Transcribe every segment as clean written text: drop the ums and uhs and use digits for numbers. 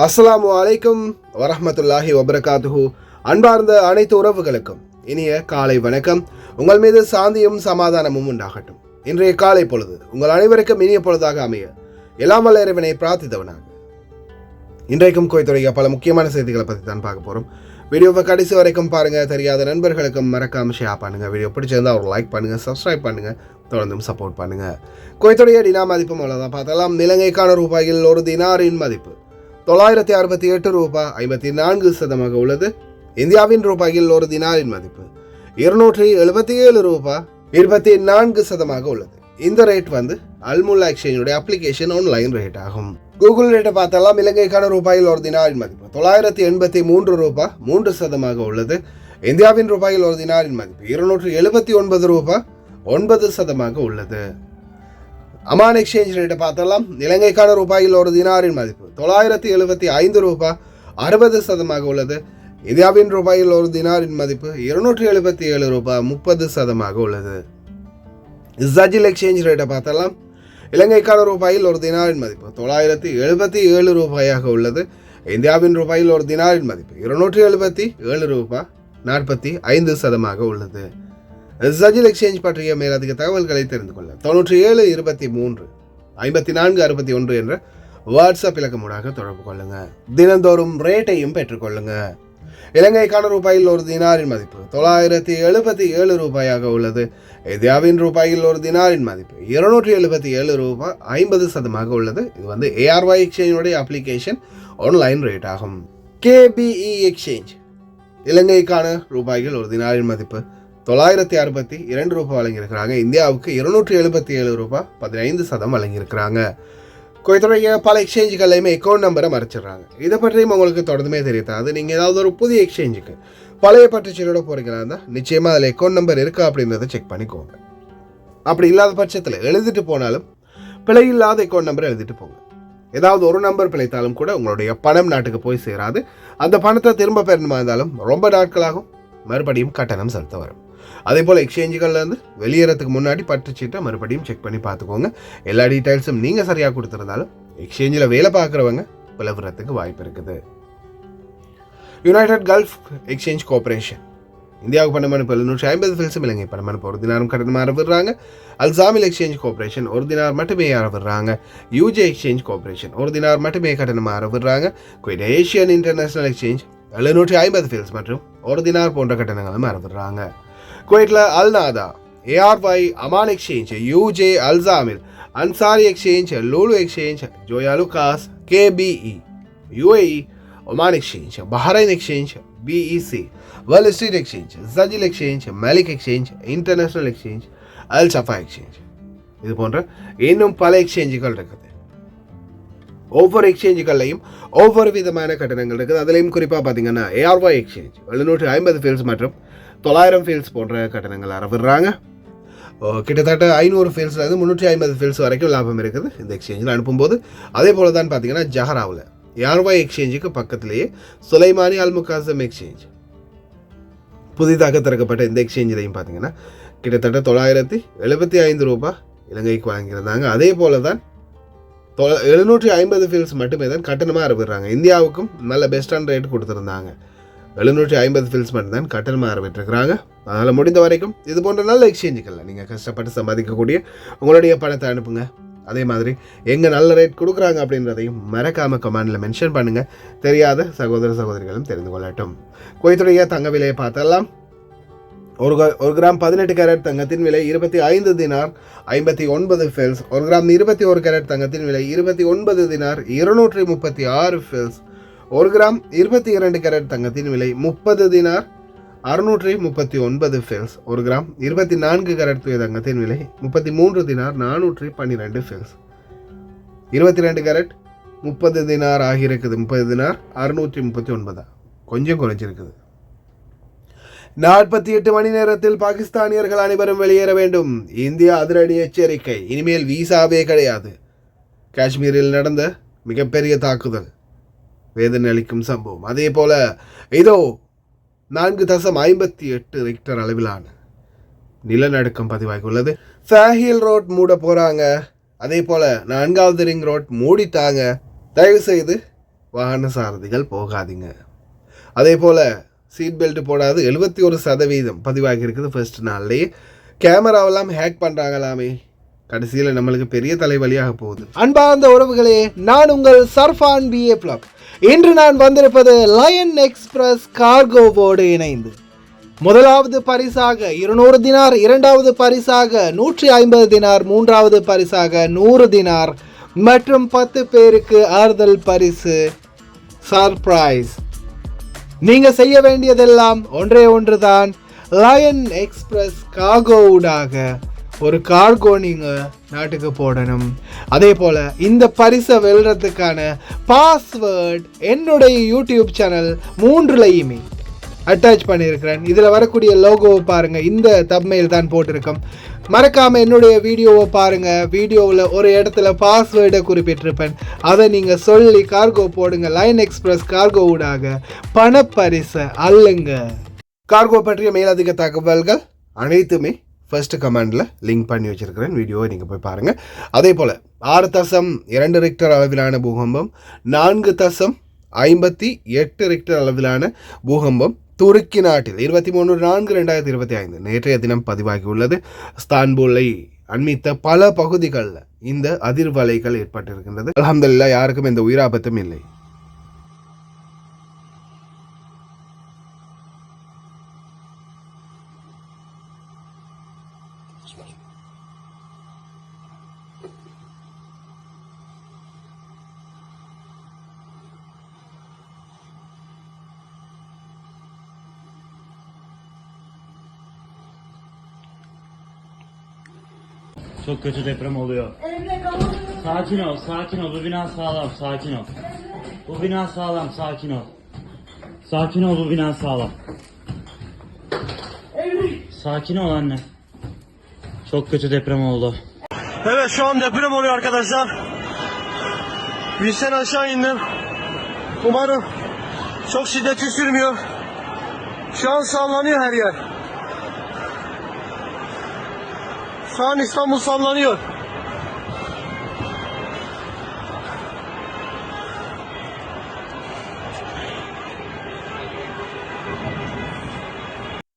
அஸ்ஸலாமு அலைக்கும் வரஹ்மத்துல்லாஹி வபரகாத்துஹு. அன்பார்ந்த அனைத்து உறவுகளுக்கும் இனிய காலை வணக்கம். உங்கள் மீது சாந்தியும் சமாதானமும் உண்டாகட்டும். இன்றைய காலை பொழுது உங்கள் அனைவருக்கும் இனிய பொழுதாக அமைய எல்லாம் வல்ல இறைவனை பிரார்த்தித்தவனாக இன்றைக்கும் கோயத்துடைய பல முக்கியமான செய்திகளை பற்றி தான் பார்க்க போகிறோம். வீடியோவை கடைசி வரைக்கும் பாருங்கள். தெரியாத நண்பர்களுக்கும் மறக்காம ஷேர் பண்ணுங்கள். வீடியோ பிடிச்சிருந்தா ஒரு லைக் பண்ணுங்கள், சப்ஸ்கிரைப் பண்ணுங்கள், தொடர்ந்தும் சப்போர்ட் பண்ணுங்கள். கோயத்துடைய டினா மதிப்பும் அவ்வளோதான் பார்த்தலாம். இலங்கைக்கான ரூபாயில் ஒரு தினாரின் மதிப்பு 968 ரூபாய் 54 உள்ளது. இந்தியாவின் ரூபாயில் ஒரு தினாரின் மதிப்பு 277 ரூபாய் 24 உள்ளது. இந்த ரேட் அல்முல்லா எக்ஸ்சேஞ்சுடைய அப்ளிகேஷன் ஆன்லைன் ரேட் ஆகும். கூகுள் ரேட்டை பார்த்தாலாம். இலங்கைக்கான ரூபாயில் ஒரு தினாரின் மதிப்பு 983 ரூபாய் 3% உள்ளது. இந்தியாவின் ரூபாயில் ஒரு தினாரின் மதிப்பு 279 ரூபாய் 9% உள்ளது. அமான் எக்ஸ்சேஞ்ச் ரேட்டை பார்த்தலாம். இலங்கைக்கான ரூபாயில் ஒரு தினாரின் மதிப்பு 975 ரூபாய் 60% உள்ளது. இந்தியாவின் ரூபாயில் ஒரு தினாரின் மதிப்பு 277 ரூபாய் 30% உள்ளது. ஜஜில் எக்ஸ்சேஞ்ச் ரேட்டை பார்த்தலாம். இலங்கைக்கான ரூபாயில் ஒரு தினாரின் மதிப்பு 977 ரூபாயாக உள்ளது. இந்தியாவின் ரூபாயில் ஒரு தினாரின் மதிப்பு 277 ரூபாய் 45% உள்ளது. ஜஜில் எக்ஸ்சேஞ்ச் பற்றிய மேலதிக தகவல்களை தெரிந்து கொள்ள 97 23 54 61 என்ற வாட்ஸ்அப் இலக்கமூடாக தொடர்பு கொள்ளுங்க. தினந்தோறும் ரேட்டையும் பெற்றுக்கொள்ளுங்க. இலங்கைக்கான ரூபாயில் ஒரு தினாரின் மதிப்பு 977 ரூபாயாக உள்ளது. இந்தியாவின் ரூபாயில் ஒரு தினாரின் மதிப்பு 277 ரூபாய் 50% உள்ளது. இது ARY எக்ஸ்சேஞ்சுடைய அப்ளிகேஷன் ஆன்லைன் ரேட் ஆகும். KBE எக்ஸ்சேஞ்ச் இலங்கைக்கான ரூபாயில் ஒரு தினாரின் மதிப்பு 962 ரூபாய் வழங்கியிருக்கிறாங்க. இந்தியாவுக்கு 277 ரூபாய் 15% வழங்கியிருக்கிறாங்க. கோயத்துடைய பல எக்ஸ்சேஞ்சுகள்லையுமே அக்கௌண்ட் நம்பரை மறைச்சிடுறாங்க. இதை பற்றியும் உங்களுக்கு தொடர்ந்துமே தெரியாது. நீங்கள் ஏதாவது ஒரு புதிய எக்ஸ்சேஞ்சுக்கு பழைய பற்றுச்சீரோட போகிறீங்களா இருந்தால் நிச்சயமாக அதில் அக்கௌண்ட் நம்பர் இருக்கா அப்படின்றத செக் பண்ணிக்கோங்க. அப்படி இல்லாத பட்சத்தில் எழுதிட்டு போனாலும் பிழை இல்லாத அக்கௌண்ட் நம்பர் எழுதிட்டு போங்க. ஏதாவது ஒரு நம்பர் பிழைத்தாலும் கூட உங்களுடைய பணம் நாட்டுக்கு போய் சேராது. அந்த பணத்தை திரும்ப பெறணுமா இருந்தாலும் ரொம்ப நாட்களாகும். மறுபடியும் கட்டணம் செலுத்த வரும். அதே போல் எக்ஸ்சேஞ்சுகள்லேருந்து வெளியேறதுக்கு முன்னாடி பற்றுச்சீட்டை மறுபடியும் செக் பண்ணி பார்த்துக்கோங்க. எல்லா டீட்டெயில்ஸும் நீங்கள் சரியாக கொடுத்துருந்தாலும் எக்ஸ்சேஞ்சில் வேலை பார்க்குறவங்க பிளவுறதுக்கு வாய்ப்பு இருக்குது. யுனைடெட் கல்ஃப் எக்ஸ்சேஞ்ச் கார்பரேஷன் இந்தியாவுக்கு பணமனுப்பு 750 ஃபில்ஸும் இலங்கை பணமனுப்பு ஒரு தினாரும் கட்டணமாக அறவிடுறாங்க. அல்சாமில் எக்ஸ்சேஞ்ச் கார்பரேஷன் ஒரு தினார் மட்டுமே அறவிடுறாங்க. யூஜே எக்ஸ்சேஞ்ச் கார்பரேஷன் ஒரு தினார் மட்டுமே கட்டணமாக அறவிடுறாங்க. Kuwait Asian International Exchange 750 fils மற்றும் ஒரு தினார் போன்ற கட்டணங்களும் அறவிடுறாங்க. குவைட்ல அல்நாதா, ARY அமான் எக்ஸ்சேஞ்ச், யூஜே அல்சாமில், Ansari exchange, Lulu exchange, Joyalukkas, KBE, UAE Oman exchange, Bahrain exchange, BEC, World Street exchange, ஜஜில் exchange, Malik exchange, international exchange, Al Safa exchange, இது போன்ற இன்னும் பல எக்ஸ்சேஞ்சுகள் இருக்குது. ஒவ்வொரு எக்ஸ்சேஞ்சுகள்லையும் ஒவ்வொரு விதமான கட்டணங்கள் இருக்குது. அதுலேயும் குறிப்பாக பார்த்தீங்கன்னா ARY எக்ஸ்சேஞ்ச் 750 ஃபீல்ஸ் மற்றும் 900 ஃபீல்ஸ் போன்ற கட்டணங்கள் அறவிடுறாங்க. கிட்டத்தட்ட 500 ஃபீல்ஸ்லேருந்து 350 ஃபீல்ஸ் வரைக்கும் லாபம் இருக்குது இந்த எக்ஸ்சேஞ்சில் அனுப்பும்போது. அதே போல் தான் பார்த்தீங்கன்னா ஜஹராவில் ARY எக்ஸ்சேஞ்சுக்கு பக்கத்திலேயே சுலைமானி அல் முகாசம் எக்ஸ்சேஞ்ச் புதிதாக திறக்கப்பட்ட இந்த எக்ஸ்சேஞ்சிலையும் பார்த்தீங்கன்னா கிட்டத்தட்ட 975 ரூபாய் இலங்கைக்கு வழங்கியிருந்தாங்க. அதே போல தான் 750 ஃபீல்ஸ் மட்டுமே தான் கட்டணமாக அறவிடுறாங்க. இந்தியாவுக்கும் நல்ல பெஸ்டான ரேட் கொடுத்துருந்தாங்க. 750 ஃபீல்ஸ் மட்டும்தான் கட்டணமாக அறவிட்டுருக்கிறாங்க. அதனால் முடிந்த வரைக்கும் இது போன்ற நல்ல எக்ஸ்சேஞ்சுகளில் நீங்கள் கஷ்டப்பட்டு சம்பாதிக்கக்கூடிய உங்களுடைய பணத்தை அனுப்புங்க. அதே மாதிரி எங்கே நல்ல ரேட் கொடுக்குறாங்க அப்படின்றதையும் மறக்காமல் கமெண்டில் மென்ஷன் பண்ணுங்கள். தெரியாத சகோதர சகோதரிகளும் தெரிந்து கொள்ளட்டும். குவைத்துடைய தங்க விலையை பார்த்தெல்லாம் ஒரு கிராம் 18 கேரட் தங்கத்தின் விலை 25 தினார் 59 ஃபீல்ஸ். ஒரு கிராம் 21 கேரட் தங்கத்தின் விலை 29 தினார் 236 ஃபீல்ஸ். ஒரு கிராம் 22 கேரட் தங்கத்தின் விலை 30 தினார் 639 ஃபீல்ஸ். ஒரு கிராம் 24 கேரட் தங்கத்தின் விலை 33 தினார் 412 ஃபீல்ஸ். 22 கேரட் 30 தினார் ஆகியிருக்குது. 30 தினார் 639, கொஞ்சம் குறைஞ்சிருக்குது. 48 மணி நேரத்தில் பாகிஸ்தானியர்கள் அனைவரும் வெளியேற வேண்டும். இந்தியா அதிரடி எச்சரிக்கை. இனிமேல் வீசாவே கிடையாது. காஷ்மீரில் நடந்த மிகப்பெரிய தாக்குதல், வேதனை அளிக்கும் சம்பவம். அதே போல இதோ 4.58 ரிக்டர் அளவிலான நிலநடுக்கம் பதிவாகியுள்ளது. சாஹில் ரோட் மூட போகிறாங்க. அதே போல் 4வது ரிங் ரோட் மூடிட்டாங்க. தயவு செய்து வாகன சாரதிகள் போகாதீங்க. அதே போல் சீட் பெல்ட் போடாது 71% பதிவாகி இருக்குது ஃபர்ஸ்ட் நாள்லேயே. கேமராவெல்லாம் ஹேக் பண்ணுறாங்களாமே, கடைசியில் நம்மளுக்கு பெரிய தலைவலியாக போகுது. அன்பார்ந்த உறவுகளே, நான் உங்கள் சர்ஃபான் BA Plug. இன்று நான் வந்திருப்பது லயன் எக்ஸ்பிரஸ் கார்கோவோடு இணைந்து முதலாவது பரிசாக 200 தினார், இரண்டாவது பரிசாக 150 தினார், மூன்றாவது பரிசாக 100 தினார் மற்றும் 10 பேருக்கு ஆறுதல் பரிசு சர்ப்ரைஸ். நீங்க செய்ய வேண்டியதெல்லாம் ஒன்றே ஒன்றுதான். லயன் எக்ஸ்பிரஸ் கார்கோவுடாக ஒரு கார்கோ நீங்கள் நாட்டுக்கு போடணும். அதே போல் இந்த பரிசை வெல்றதுக்கான பாஸ்வேர்ட் என்னுடைய யூடியூப் சேனல் 3லையுமே அட்டாச் பண்ணியிருக்கிறேன். இதில் வரக்கூடிய லோகோவை பாருங்கள், இந்த தப்மெயில் தான் போட்டிருக்கோம். மறக்காமல் என்னுடைய வீடியோவை பாருங்கள். வீடியோவில் ஒரு இடத்துல பாஸ்வேர்டை குறிப்பிட்டிருப்பேன், அதை நீங்கள் சொல்லி கார்கோ போடுங்க. லயன் எக்ஸ்பிரஸ் கார்கோவுடாக பணப்பரிசை அல்லுங்க. கார்கோ பற்றிய மேலதிக தகவல்கள் அனைத்துமே ஃபர்ஸ்ட் கமெண்டில் லிங்க் பண்ணி வச்சுருக்கிறேன், வீடியோவை நீங்கள் போய் பாருங்கள். அதே போல் 6.2 ரிக்டர் அளவிலான பூகம்பம், 4.58 ரிக்டர் அளவிலான பூகம்பம் துருக்கி நாட்டில் 23/4/2025 நேற்றைய தினம் பதிவாகியுள்ளது. இஸ்தான்புலை அண்மித்த பல பகுதிகளில் இந்த அதிர்வலைகள் ஏற்பட்டிருக்கின்றது. அல்ஹம்துலில்லாஹ், யாருக்கும் எந்த உயிராபத்தும் இல்லை. Çok kötü deprem oluyor. Sakin ol, sakin ol. Bu bina sağlam, sakin ol. Bu bina sağlam, sakin ol. Sakin ol, bu bina sağlam. Sakin ol anne. Çok kötü deprem oldu. Evet, şu an deprem oluyor arkadaşlar. Virsten aşağı indim. Umarım çok şiddetli sürmüyor. Şu an sallanıyor her yer. Şu an İstanbul sallanıyor.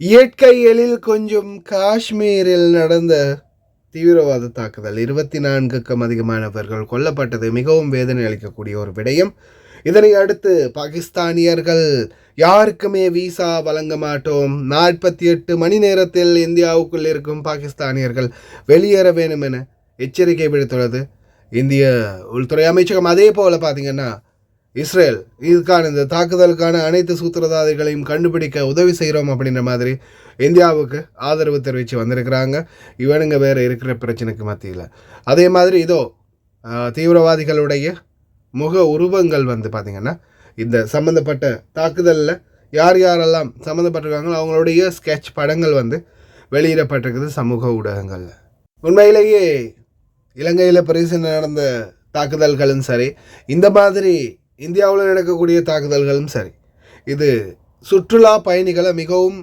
இயற்கை எழில் கொஞ்சம் காஷ்மீரில் நடந்த தீவிரவாத தாக்குதல், 24க்கும் அதிகமானவர்கள் கொல்லப்பட்டது மிகவும் வேதனை அளிக்கக்கூடிய ஒரு விடயம். இதனை அடுத்து பாகிஸ்தானியர்கள் யாருக்குமே விசா வழங்க மாட்டோம், 48 மணி நேரத்தில் இந்தியாவுக்குள் இருக்கும் பாகிஸ்தானியர்கள் வெளியேற வேண்டும் என எச்சரிக்கை விடுத்துள்ளது இந்திய உள்துறை அமைச்சகம். அதே போல் பார்த்திங்கன்னா இஸ்ரேல் இதுக்கான இந்த தாக்குதலுக்கான அனைத்து சூத்திரதாரிகளையும் கண்டுபிடிக்க உதவி செய்கிறோம் அப்படின்ற மாதிரி இந்தியாவுக்கு ஆதரவு தெரிவித்து வந்திருக்கிறாங்க. இவனுங்க வேறு இருக்கிற பிரச்சனைக்கு மத்தியில். அதே மாதிரி இதோ தீவிரவாதிகளுடைய முக உருவங்கள் வந்து பார்த்திங்கன்னா இந்த சம்மந்தப்பட்ட தாக்குதலில் யார் யாரெல்லாம் சம்மந்தப்பட்டிருக்காங்களோ அவங்களுடைய ஸ்கெட்ச் படங்கள் வந்து வெளியிடப்பட்டிருக்குது சமூக ஊடகங்களில். உண்மையிலேயே இலங்கையில் பரிசு நடந்த தாக்குதல்களும் சரி, இந்த மாதிரி இந்தியாவில் நடக்கக்கூடிய தாக்குதல்களும் சரி, இது சுற்றுலா பயணிகளை மிகவும்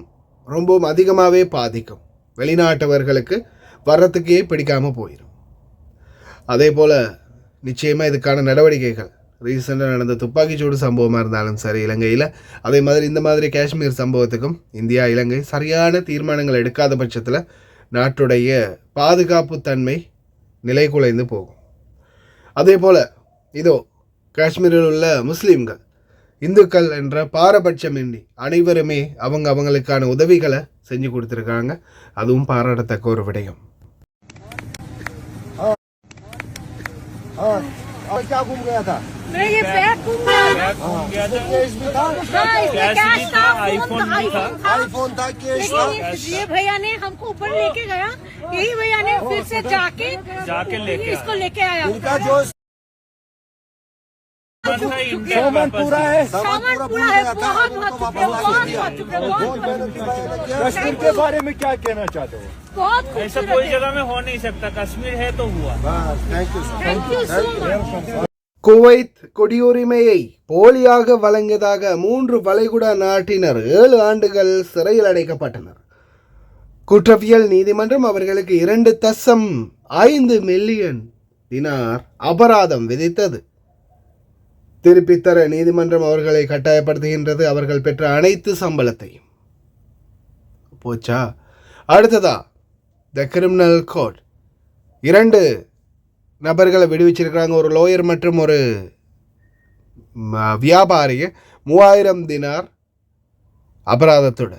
ரொம்பவும் அதிகமாகவே பாதிக்கும். வெளிநாட்டவர்களுக்கு வர்றதுக்கே பிடிக்காமல் போயிடும். அதே போல் நிச்சயமாக இதுக்கான நடவடிக்கைகள் ரீசெண்டாக நடந்த துப்பாக்கிச்சூடு சம்பவமாக இருந்தாலும் சரி இலங்கையில், அதே மாதிரி இந்த மாதிரி காஷ்மீர் சம்பவத்துக்கும் இந்தியா இலங்கை சரியான தீர்மானங்கள் எடுக்காத பட்சத்தில் நாட்டுடைய பாதுகாப்பு தன்மை நிலை குலைந்து போகும். அதே போல் இதோ காஷ்மீரில் உள்ள முஸ்லீம்கள் இந்துக்கள் என்ற பாரபட்சமின்றி அனைவருமே அவங்களுக்கான உதவிகளை செஞ்சு கொடுத்துருக்காங்க. அதுவும் பாராட்டத்தக்க ஒரு விடயம். क्या घूम गया था? मैं ये बैग घूम गया कैश भी था, कैश था, आईफोन भी था। आईफोन था, कैश था। ये भैया ने हमको ऊपर लेके गया, यही भैया ने फिर से जाके लेके इसको लेके आया। इनका जो सामान पूरा है, सामान पूरा है, बहुत चुके, बहुत कश्मीर के बारे में क्या कहना चाहते हो? बहुत ऐसा कोई जगह में हो नहीं सकता, कश्मीर है तो हुआ। Thank you thank you so much. Kuwait குடியுரிமையை போலியாக வழங்கியதாக 3 வளைகுடா நாட்டினர் 7 ஆண்டுகள் சிறையில் அடைக்கப்பட்டனர். குற்றவியல் நீதிமன்றம் அவர்களுக்கு 2.5 மில்லியன் தினார் அபராதம் விதித்தது. திருப்பித் தர நீதிமன்றம் அவர்களை கட்டாயப்படுத்துகின்றது. அவர்கள் பெற்ற அனைத்து சம்பளத்தையும். போச்சா? அடுத்ததா த கிரிமினல் கோட் 2 நபர்களை விடுவிச்சிருக்கிறாங்க. ஒரு லோயர் மற்றும் ஒரு வியாபாரியை 3000 தினார் அபராதத்தோட.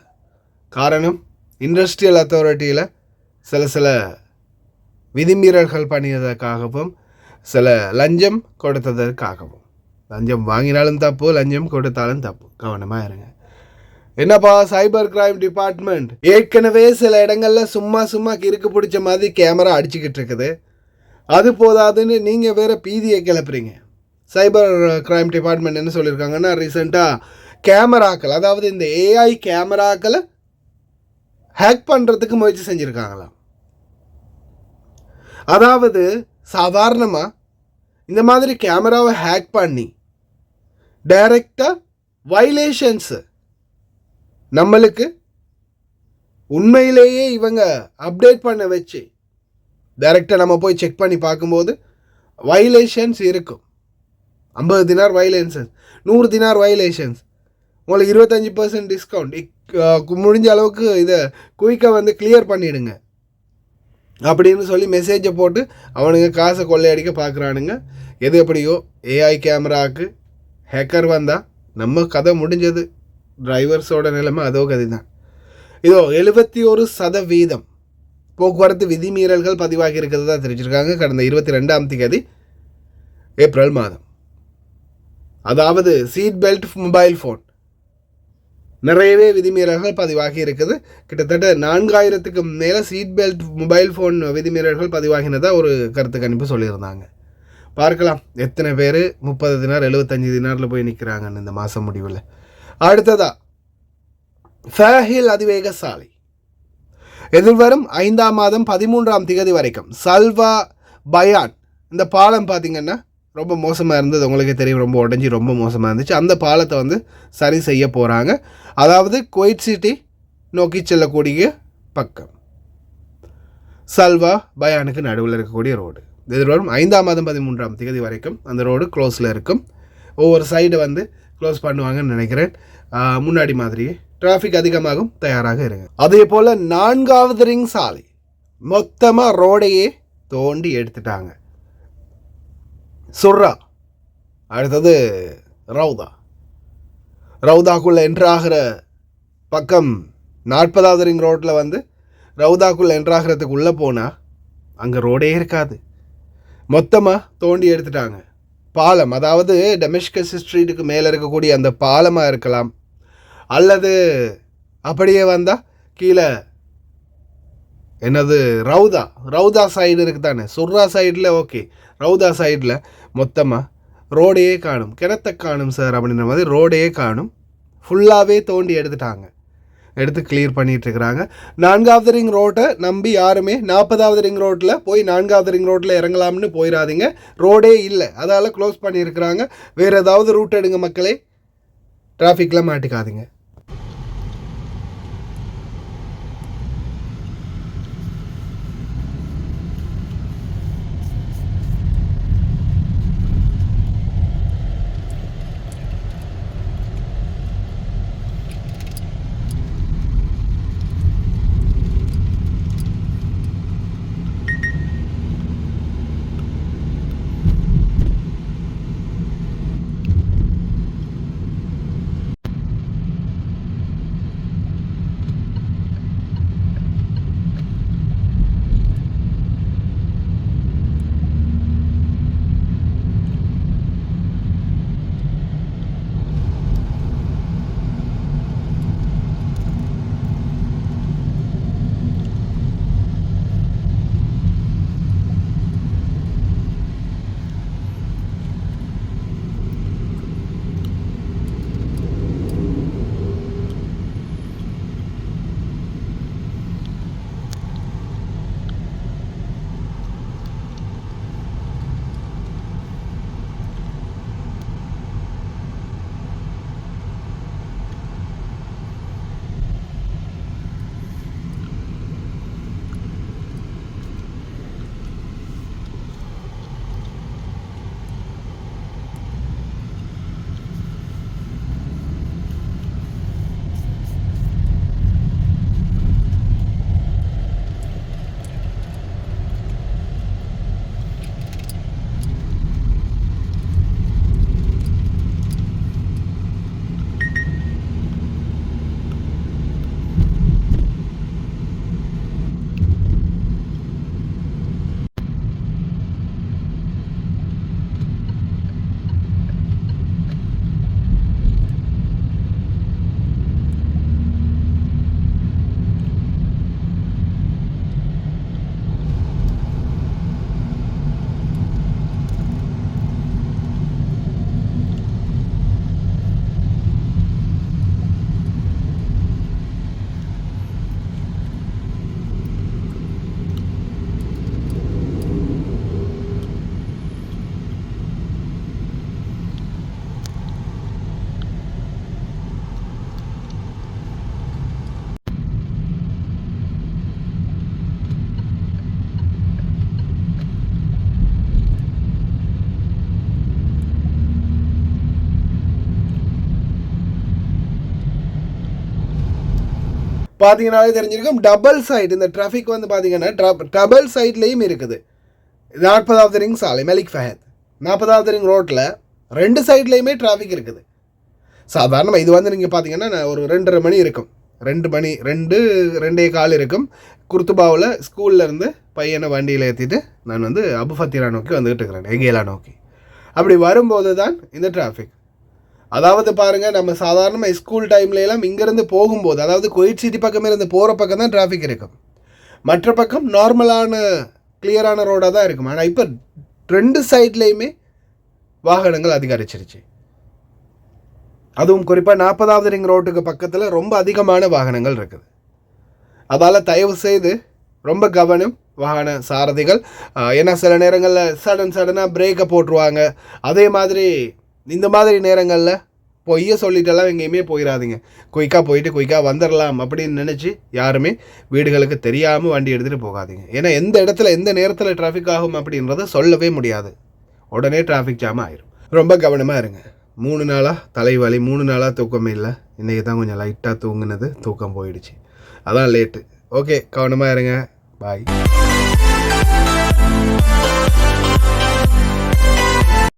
காரணம், இண்டஸ்ட்ரியல் அத்தாரிட்டியில் சில விதிமீறல்கள் பண்ணியதற்காகவும் சில லஞ்சம் கொடுத்ததற்காகவும். லஞ்சம் வாங்கினாலும் தப்பு, லஞ்சம் கொடுத்தாலும் தப்பு. கவனமாக இருங்க. என்னப்பா சைபர் கிரைம் டிபார்ட்மெண்ட் ஏற்கனவே சில இடங்களில் சும்மா கிறுக்கு பிடிச்ச மாதிரி கேமரா அடிச்சுக்கிட்டு இருக்குது. அது போதாதுன்னு நீங்கள் வேறு பீதியை கிளப்புறீங்க. சைபர் கிரைம் டிபார்ட்மெண்ட் என்ன சொல்லியிருக்காங்கன்னா, ரீசெண்டாக கேமராக்கள், அதாவது இந்த ஏஐ கேமராக்களை ஹேக் பண்ணுறதுக்கு முயற்சி செஞ்சுருக்காங்களாம். அதாவது சாதாரணமாக இந்த மாதிரி கேமராவை ஹேக் பண்ணி டைரெக்டாக வயலேஷன்ஸு நம்மளுக்கு உண்மையிலேயே இவங்க அப்டேட் பண்ண வச்சு டைரெக்டாக நம்ம போய் செக் பண்ணி பார்க்கும்போது வயலேஷன்ஸ் இருக்கும். 50 தினார் வயலேஷன்ஸ், 100 தினார் வயலேஷன்ஸ், உங்களுக்கு 25% டிஸ்கவுண்ட். முடிஞ்ச அளவுக்கு இதை குயிக்காக வந்து கிளியர் பண்ணிவிடுங்க அப்படின்னு சொல்லி மெசேஜை போட்டு அவனுங்க காசை கொள்ளையடிக்க பார்க்குறானுங்க. எது எப்படியோ ஏஐ கேமராவுக்கு ஹேக்கர் வந்தால் நம்ம கதை முடிஞ்சது. டிரைவர்ஸோட நிலைமை அதோ கதை தான். இதோ 71% போக்குவரத்து விதிமீறல்கள் பதிவாகி இருக்கிறது தான் தெரிவிச்சிருக்காங்க கடந்த 22ஆம் தேதி ஏப்ரல் மாதம். அதாவது சீட் பெல்ட், மொபைல் ஃபோன், நிறையவே விதிமீறல்கள் பதிவாகி இருக்குது. கிட்டத்தட்ட 4000க்கும் மேலே சீட் பெல்ட், மொபைல் ஃபோன் விதிமீறல்கள் பதிவாகினதாக ஒரு கருத்து கணிப்பு சொல்லியிருந்தாங்க. பார்க்கலாம் எத்தனை பேர் 30 தினார் 75 தினாரில் போய் நிற்கிறாங்கன்னு இந்த மாதம் முடிவில். அடுத்ததா ஃபேஹில் அதிவேக சாலை எதிர்வரும் 5ஆம் மாதம் 13ஆம் தேதி வரைக்கும் சல்வா பயான், இந்த பாலம் பார்த்திங்கன்னா ரொம்ப மோசமாக இருந்தது, உங்களுக்கே தெரியும். ரொம்ப உடஞ்சி ரொம்ப மோசமாக இருந்துச்சு. அந்த பாலத்தை வந்து சரி செய்ய போகிறாங்க. அதாவது குவைட் சிட்டி நோக்கி செல்லக்கூடிய பக்கம் சல்வா பயானுக்கு நடுவில் இருக்கக்கூடிய ரோடு. எதிர்வரும் 5ஆம் மாதம் 13ஆம் தேதி வரைக்கும் அந்த ரோடு க்ளோஸில் இருக்கும். ஒவ்வொரு சைடு வந்து க்ளோஸ் பண்ணுவாங்கன்னு நினைக்கிறேன். முன்னாடி மாதிரியே டிராஃபிக் அதிகமாகும், தயாராக இருங்க. அதே போல் 4வது ரிங் சாலை மொத்தமாக ரோடையே தோண்டி எடுத்துட்டாங்க. சுர்ரா, அடுத்தது ரவுதாக்குள்ளே என்ட்ராகிற பக்கம் 40வது ரிங் ரோட்டில் வந்து ரவுதாக்குள்ளே என்ட்ராகிறதுக்கு உள்ளே போனால் அங்கே ரோடே இருக்காது. மொத்தமாக தோண்டி எடுத்துட்டாங்க. பாலம், அதாவது டெமஸ்கஸ் ஸ்ட்ரீட்டுக்கு மேலே இருக்கக்கூடிய அந்த பாலமாக இருக்கலாம், அல்லது அப்படியே வந்தால் கீழே என்னது ரவுதா சைடு இருக்குது தானே, சுர்ரா சைடில் ஓகே, ரவுதா சைடில் மொத்தமாக ரோடையே காணும். கிணத்தை காணும் சார் அப்படின்ற மாதிரி ரோடையே காணும். ஃபுல்லாகவே தோண்டி எடுத்துட்டாங்க, எடுத்து கிளியர் பண்ணிகிட்ருக்குறாங்க. 4வது ரிங் ரோட்டை நம்பி யாருமே 40வது ரிங் ரோட்டில் போய் 4வது ரிங் ரோட்டில் இறங்கலாம்னு போயிடாதீங்க. ரோடே இல்லை, அதால் க்ளோஸ் பண்ணியிருக்கிறாங்க. வேறு ஏதாவது ரூட் எடுங்க மக்களே, டிராஃபிக்கில் மாட்டிக்காதீங்க. பார்த்தீங்கன்னாலே தெரிஞ்சிருக்கும் டபுள் சைடு இந்த டிராஃபிக் வந்து பார்த்தீங்கன்னா டபுள் சைட்லேயும் இருக்குது. 40வது ரிங் சாலை மலிக் ஃபஹத் 40வது ரிங் ரோட்டில் 2 சைட்லேயுமே டிராஃபிக் இருக்குது. சாதாரணமாக இது வந்து நீங்கள் பார்த்தீங்கன்னா ஒரு 2:30 மணி இருக்கும், 2:15 இருக்கும். குர்துபாவில் ஸ்கூல்லேருந்து பையனை வண்டியில் ஏற்றிட்டு நான் வந்து அபு ஃபத்திரா நோக்கி வந்துகிட்டு இருக்கிறேன், எகேலா நோக்கி. அப்படி வரும்போது தான் இந்த டிராஃபிக். அதாவது பாருங்கள், நம்ம சாதாரணமாக ஸ்கூல் டைம்லலாம் இங்கேருந்து போகும்போது, அதாவது குவைட் சிட்டி பக்கம் இருந்து போகிற பக்கம் தான் டிராஃபிக் இருக்கும், மற்ற பக்கம் நார்மலான கிளியரான ரோடாக தான் இருக்கும். ஆனால் இப்போ 2 சைட்லேயுமே வாகனங்கள் அதிகரிச்சிருச்சு. அதுவும் குறிப்பாக 40வது ரிங் ரோட்டுக்கு பக்கத்தில் ரொம்ப அதிகமான வாகனங்கள் இருக்குது. அதால் தயவு செய்து ரொம்ப கவனம் வாகன சாரதிகள். ஏன்னா சில நேரங்களில் சடனாக பிரேக்கை போட்டுருவாங்க. அதே மாதிரி இந்த மாதிரி நேரங்களில் பொய்ய சொல்லிட்டெல்லாம் எங்கேயுமே போயிடாதீங்க. குயிக்காக போயிட்டு குயிக்காக வந்துடலாம் அப்படின்னு நினச்சி யாருமே வீடுகளுக்கு தெரியாமல் வண்டி எடுத்துகிட்டு போகாதீங்க. ஏன்னா எந்த இடத்துல எந்த நேரத்தில் டிராஃபிக் ஆகும் அப்படின்றத சொல்லவே முடியாது. உடனே டிராஃபிக் ஜாம் ஆயிரும். ரொம்ப கவனமாக இருங்க. 3 நாளாக தலைவலி, 3 நாளாக தூக்கமே இல்லை. இன்றைக்கி தான் கொஞ்சம் லைட்டாக தூங்குனது, தூக்கம் போயிடுச்சு, அதான் லேட்டு. ஓகே, கவனமாக இருங்க. பாய்.